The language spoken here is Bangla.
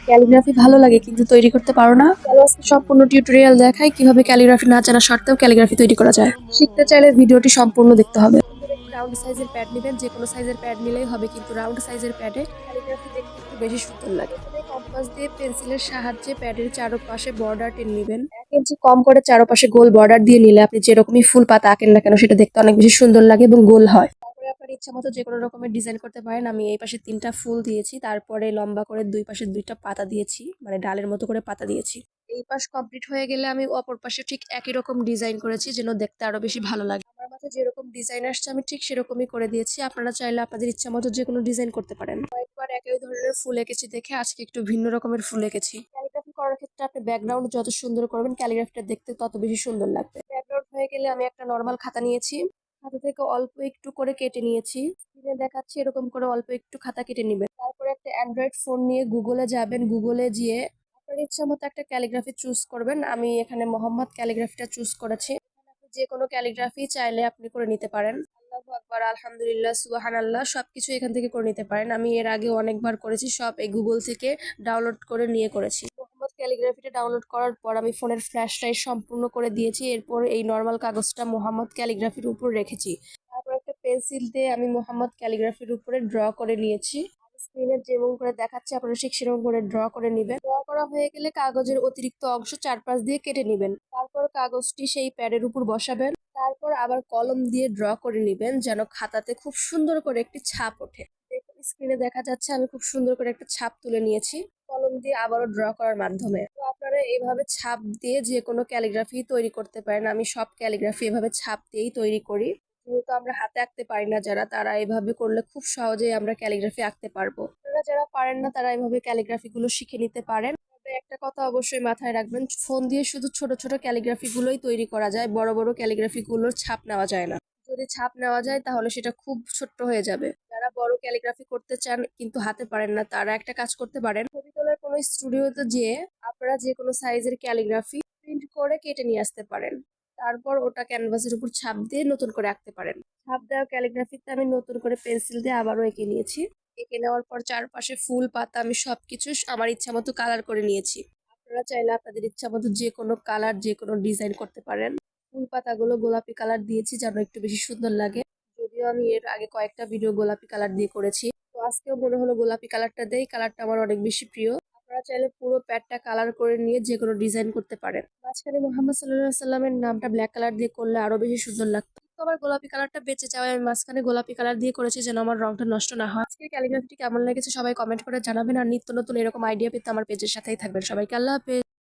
ক্যালিগ্রাফি ভালো লাগে কিন্তু তৈরি করতে পারো না। চলো আজকে সম্পূর্ণ টিউটোরিয়াল দেখাই কিভাবে ক্যালিগ্রাফি না জানা সত্ত্বেও ক্যালিগ্রাফি তৈরি করা যায়। শিখতে চাইলে ভিডিওটি সম্পূর্ণ দেখতে হবে। সুন্দর একটি রাউন্ড সাইজের প্যাড নেবেন, যে কোনো সাইজের প্যাড নিলেই হবে, কিন্তু রাউন্ড সাইজের প্যাডে ক্যালিগ্রাফি দেখতে একটু বেশি সুন্দর লাগে। প্রথমে কম্পাস দিয়ে পেন্সিলের সাহায্যে প্যাডের চারপাশে বর্ডার টেনে নেবেন। 1 ইঞ্চি কম করে চারপাশে গোল বর্ডার দিয়ে নিলে আপনি যেরকমই ফুল পাতা আঁকেন না কেন সেটা দেখতে অনেক বেশি সুন্দর লাগে এবং গোল হয়। তারপরে আপনার ইচ্ছা মতো যে কোনো রকমের ডিজাইন করতে পারেন। আমি এই পাশে 3টা ফুল দিয়েছি, তারপরে লম্বা করে দুই পাশে 2টা পাতা দিয়েছি, মানে ডালের মতো করে পাতা দিয়েছি। এই পাশ কমপ্লিট হয়ে গেলে আমি অপর পাশে ঠিক একই রকম ডিজাইন করেছি যেন দেখতে আরো বেশি ভালো লাগে। আমার মাথায় যেরকম ডিজাইন আসছে আমি ঠিক সেরকমই করে দিয়েছি। আপনারা চাইলে আপনাদের ইচ্ছা মতো যে কোনো ডিজাইন করতে পারেন। কয়েকবার একই ধরনের ফুল এঁকেছি দেখে আজকে একটু ভিন্ন রকমের ফুল এঁকেছি। ক্যালিগ্রাফি করার ক্ষেত্রে আপনি ব্যাকগ্রাউন্ড যত সুন্দর করবেন ক্যালিগ্রাফিটা দেখতে তত বেশি সুন্দর লাগবে। ব্যাকগ্রাউন্ড হয়ে গেলে আমি একটা নর্মাল খাতা নিয়েছি, খাতা থেকে অল্প একটু করে কেটে নিয়েছি। স্ক্রিনে দেখাচ্ছি এরকম করে অল্প একটু খাতা কেটে নিবেন। তারপরে একটা অ্যান্ড্রয়েড ফোন নিয়ে গুগলে যাবেন, গুগলে গিয়ে আপনার ইচ্ছা মতো একটা ক্যালিগ্রাফি চুজ করবেন। আমি এখানে মোহাম্মদ ক্যালিগ্রাফিটা চুজ করেছি। এখানে আপনি যে কোনো ক্যালিগ্রাফি চাইলে আপনি করে নিতে পারেন। আল্লাহু আকবার, আলহামদুলিল্লাহ, সুবহানাল্লাহ সবকিছু এখান থেকে করে নিতে পারেন। আমি এর আগে অনেকবার করেছি, সব এই গুগল থেকে ডাউনলোড করে নিয়ে করেছি। মোহাম্মদ ক্যালিগ্রাফিটা ডাউনলোড করার পর আমি ফোনের ফ্ল্যাশ লাইট সম্পূর্ণ করে দিয়েছি। এরপর এই নর্মাল কাগজটা মোহাম্মদ ক্যালিগ্রাফির উপর রেখেছি। তারপর একটা পেন্সিল দিয়ে আমি মোহাম্মদ ক্যালিগ্রাফির উপরে ড্র করে নিয়েছি। স্ক্রিনে যেমন করে দেখাচ্ছে আপনারা ঠিক সেরকম করে ড্র করে নেবেন। ড্র করা হয়ে গেলে কাগজের অতিরিক্ত অংশ চারপাশ দিয়ে কেটে নেবেন। তারপর কাগজটি সেই প্যাডের উপর বসাবেন। তারপর আবার কলম দিয়ে ড্র করে নেবেন যেন খাতাতে খুব সুন্দর করে একটি ছাপ ওঠে। দেখুন স্ক্রিনে দেখা যাচ্ছে আমি খুব সুন্দর করে একটা ছাপ তুলে নিয়েছি কলম দিয়ে আবারও ড্র করার মাধ্যমে। তো আপনারা এইভাবে ছাপ দিয়ে যে কোনো ক্যালিগ্রাফি তৈরি করতে পারেন। আমি সব ক্যালিগ্রাফি এভাবে ছাপ দিয়েই তৈরি করি। যেহেতু আমরা হাতে আঁকতে পারি না যারা, তারা এভাবে করলে খুব সহজেই আমরা ক্যালিগ্রাফি আঁকতে পারবো। আপনারা যারা পারেন না তারা এভাবে ক্যালিগ্রাফি গুলো শিখে নিতে পারেন। তবে একটা কথা অবশ্যই মাথায় রাখবেন, ফোন দিয়ে শুধু ছোট ছোট ক্যালিগ্রাফি গুলোই তৈরি করা যায়, বড় বড় ক্যালিগ্রাফি গুলোর ছাপ নেওয়া যায় না। যদি ছাপ নেওয়া যায় তাহলে সেটা খুব ছোট্ট হয়ে যাবে। যারা বড় ক্যালিগ্রাফি করতে চান কিন্তু হাতে পারেন না, তারা একটা কাজ করতে পারেন, ছবি তোলার কোনো স্টুডিওতে যেয়ে আপনারা যে কোনো সাইজের ক্যালিগ্রাফি প্রিন্ট করে কেটে নিয়ে আসতে পারেন। তারপর ওটা ক্যানভাসের উপর ছাপ দিয়ে নতুন করে আঁকতে পারেন। ছাপ দেওয়া ক্যালিগ্রাফিতে আমি নতুন করে পেন্সিল দিয়ে আবারও এঁকে নিয়েছি। এঁকে নেওয়ার পর চারপাশে ফুল পাতা আমি সবকিছু আমার ইচ্ছা মতো কালার করে নিয়েছি। আপনারা চাইলে আপনাদের ইচ্ছা মতো যে কোনো কালার যে কোনো ডিজাইন করতে পারেন। ফুল পাতাগুলো গোলাপি কালার দিয়েছি যেন একটু বেশি সুন্দর লাগে। যদিও আমি এর আগে কয়েকটা ভিডিও গোলাপি কালার দিয়ে করেছি, তো আজকেও মনে হলো গোলাপি কালারটা দেই, কালারটা আমার অনেক বেশি প্রিয়। আপনারা চাইলে পুরো প্যাডটা কালার করে নিয়ে যে কোনো ডিজাইন করতে পারেন। মাঝখানে মোহাম্মদ সাল্লাল্লাহু সাল্লামের নামটা ব্ল্যাক কালার দিয়ে করলে আরো বেশি সুন্দর লাগতো। তো আমার গোলাপি কালারটা বেঁচে যাওয়ায় আমি মাঝখানে গোলাপি কালার দিয়ে করেছি যেন আমার রংটা নষ্ট না হয়। আজকের ক্যালিগ্রাফিটি কেমন লেগেছে সবাই কমেন্ট করে জানাবেন, আর নিত্য নতুন এরকম আইডিয়া পেতে আমার পেজের সাথেই থাকবেন। সবাইকে আল্লাহ হাফেজ।